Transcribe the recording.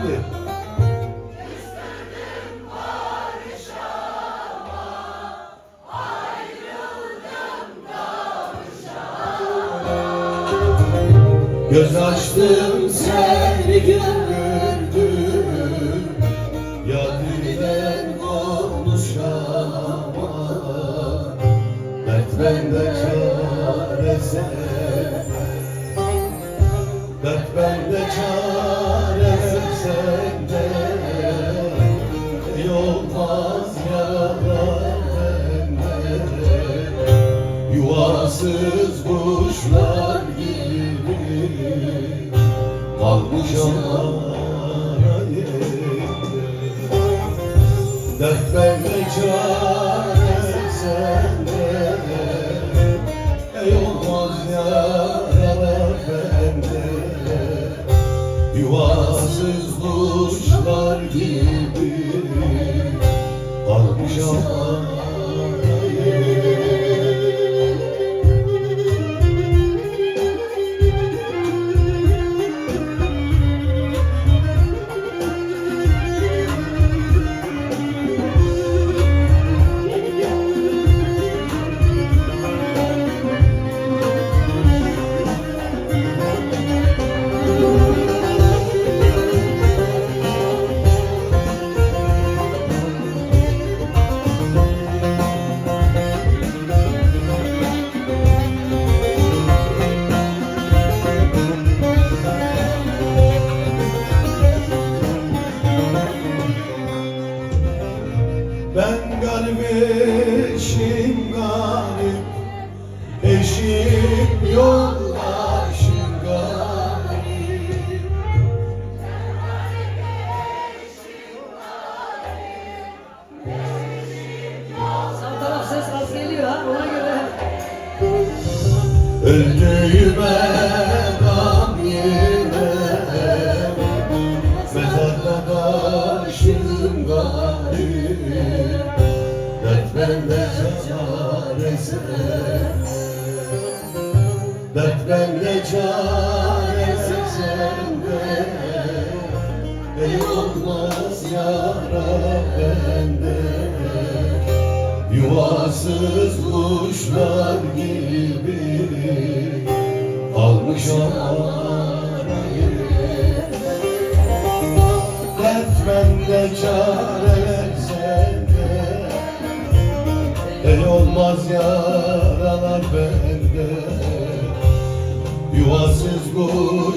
Haydi. Göz açtım seni gördüm, yadından konuşamam. Dert bende çare sende, dert bende çare sende. Yolmaz yarar bende, yuvasız kuşlar gibi kalmış arayında. Dert bende çare sende, olmaz yaralar bende. Yuvasız kuşlar gibi kalmış arayında. Ben garip eşim garip, eşim yoldaşım garip. Sağ taraf ses az geliyor ha, ona göre. Öldüğüme gam yemem, mezarda taşım garip. Dert bende çare sende, dert bende çare sende. Olmaz yara bende, yuvasız kuşlar gibi kalmış arayında. Dert bende çare sende, olmaz yaralar bende. Yuvasız kuşlar